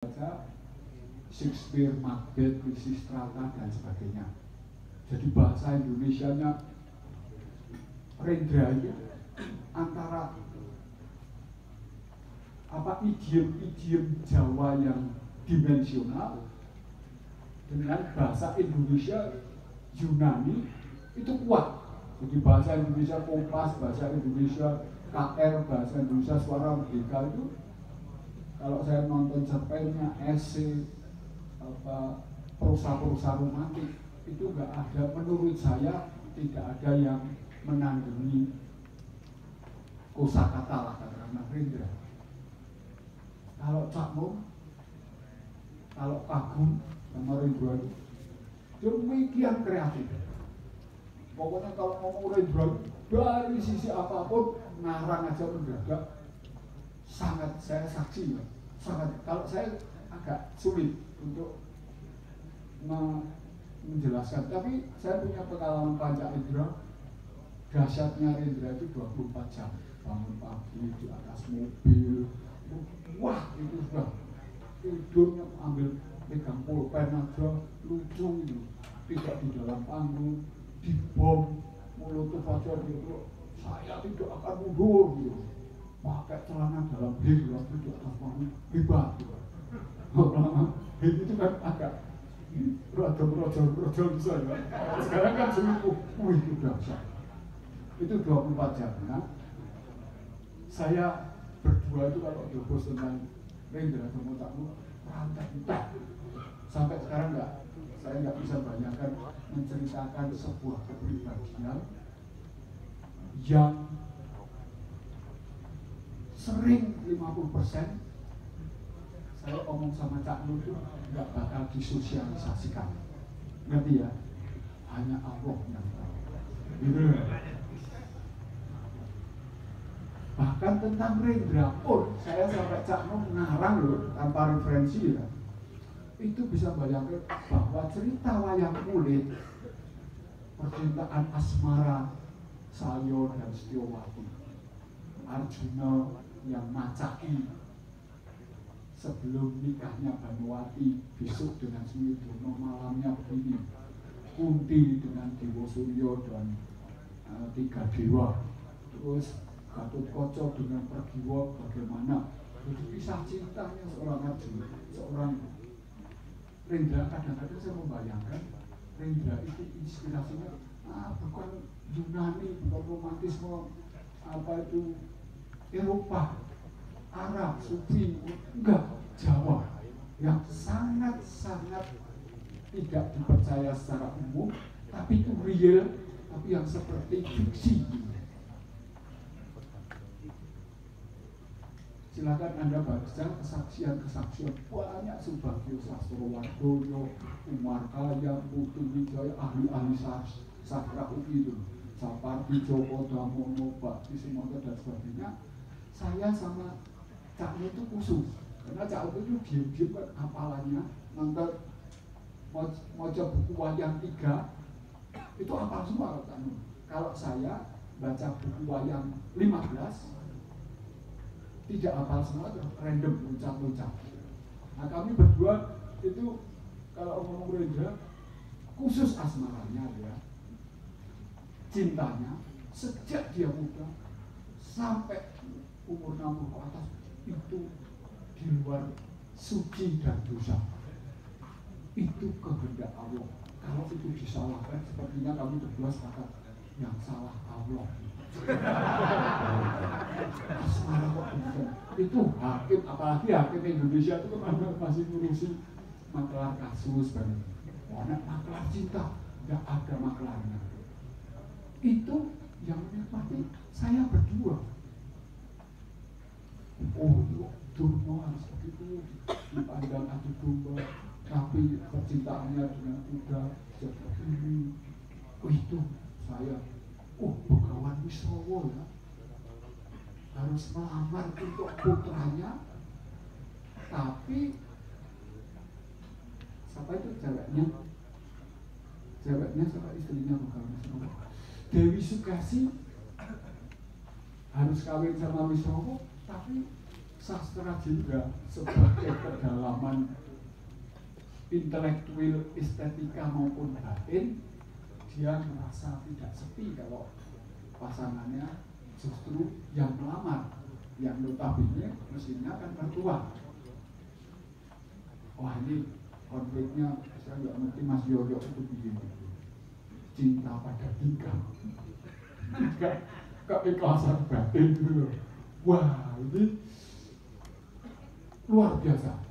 baca Shakespeare, Macbeth, Lysistrata dan sebagainya. Jadi bahasa Indonesianya Rendra itu antara idiom Jawa yang dimensional dengan bahasa Indonesia Yunani itu kuat. Jadi bahasa Indonesia Kompas, bahasa Indonesia KR, bahasa Indonesia Suara Merdeka itu kalau saya nonton cerpennya, esai, prosa-prosa romantik itu nggak ada, menurut saya tidak ada yang menandingi kosakata lah karena Rendra. Kalau Cak Nun, kalau kagum sama Rendra itu demikian kreatif. Pokoknya kalau ngomong Rendra dari sisi apapun ngarang aja mendadak sangat, saya saksi ya, sangat. Kalau saya agak sulit untuk menjelaskan, tapi saya punya pengalaman panca indera. Dahsyatnya Rendra itu 24 jam, bangun pagi di atas mobil, wah itu sudah tidurnya ambil pegang pulpen aja, lucu itu, tidak di dalam panggung, di bom Molotov aja gitu, saya tidak akan mundur gitu, pakai celana dalam hil waktu di atas panggung, hebat gitu. Itu kan agak rojol bisa ya. Sekarang kan seminggu, itu dahsyat. Itu 24 jam. Nah, saya berdua itu kalau jobos tentang Rendra sama Cak Nun rantai. Sampai sekarang saya nggak bisa bayangkan menceritakan sebuah kepribadian yang sering 50% saya omong sama Cak Nun itu nggak bakal disosialisasikan, ngerti ya? Hanya Allah yang tahu. Gitu. Bahkan tentang Rendra pun saya sampai Cak Nun ngarang loh tanpa referensi ya. Itu bisa bayangkan bahwa cerita wayang kulit, percintaan asmara Salyo dan Setyowati, Arjuna yang macaki sebelum nikahnya Banowati, besok dengan Sumidono malamnya begini, Kunti dengan Dewa Suryo dan 3 dewa, terus Gatotkaca dengan Pergiwa bagaimana, jadi kisah cintanya seorang Arjuna, seorang Rendra. Kadang-kadang saya membayangkan Rendra itu inspirasinya bukan Yunani, bukan romantisme apa itu Eropa, Arab, Sufi, enggak, Jawa yang sangat-sangat tidak dipercaya secara umum, tapi itu real, tapi yang seperti fiksi. Silakan Anda baca kesaksian-kesaksian banyak Subagio Sastrowardoyo, Umar Khayyam, Putu Wijaya, ahli-ahli sastra itu, Sapardi Djoko Damono, Bakti Sumanto dan sebagainya. Saya sama Cak Nun itu khusus, karena Cak Nun itu diam-diam kan hafalannya, nonton mojo buku wayang 3 itu hafal semua Cak Nun. Kalau saya baca buku wayang 15 tidak hafal semua, random, loncat-loncat. Nah kami berdua itu kalau ngomong Rendra khusus asmaranya ya, cintanya sejak dia muda sampai umur 60 ke atas itu di luar suci dan dosa. Itu kehendak Allah. Kalau itu disalahkan, sepertinya kami berdua sepakat yang salah Allah. Asmara kok bisa? Itu hakim, apalagi hakim Indonesia itu kan masih ngurusi makelar kasus dan makelar cinta, nggak ada makelarnya. Itu yang menikmati saya berdua. Oh, Durno harus begitu dipandang adu domba, tapi percintaannya dengan kuda seperti ini. Oh, itu saya. Begawan Wisrawa ya, harus melamar untuk putranya, tapi siapa itu ceweknya siapa istrinya Begawan Wisrawa, Dewi Sukesi harus kawin sama Wisrawa, tapi sastra juga sebagai kedalaman intelektual, estetika maupun batin, dia merasa tidak sepi kalau pasangannya justru yang melamar, yang notabene mestinya kan mertua. Wah, ini konfliknya saya nggak ngerti Mas Yoyo itu begini, cinta pada tiga keikhlasan batin gitu loh. Wah, ini luar biasa.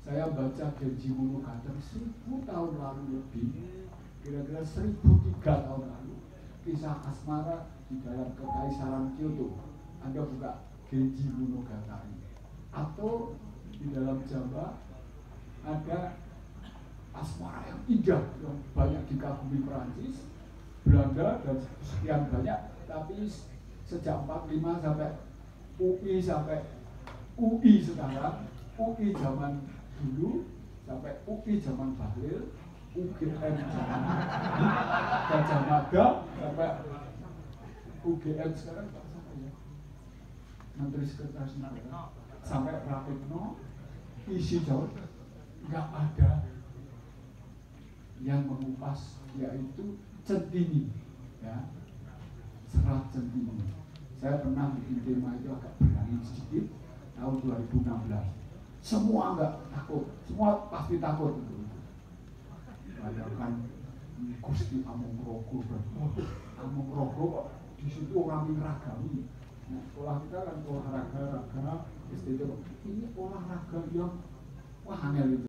Saya baca Genji Monogatari 1000 tahun lalu lebih, kira-kira 1003 tahun lalu, kisah asmara di dalam Kekaisaran Kyoto. Anda buka Genji Monogatari, atau di dalam Jawa ada asmara yang indah yang banyak dikagumi Perancis, Belanda dan sekian banyak. Tapi sejak 45 sampai UI sekarang, UI zaman dulu sampai UI zaman Bahlil, UGM zaman Gajah Mada, sampai UGM sekarang sampai ya Menteri Sekretaris Negara, sampai Pratikno, isi jauh nggak ada yang mengupas, yaitu Centini, ya, Serat Centini. Saya pernah bikin tema itu agak berani sedikit tahun 2016. Semua nggak takut, semua pasti takut. Bayangkan Gusti Amokrogo, Amokrogo kok di situ orang ragami. Nah, sekolah kita kan olahraga, istilah ini olahraga yang wah angel itu.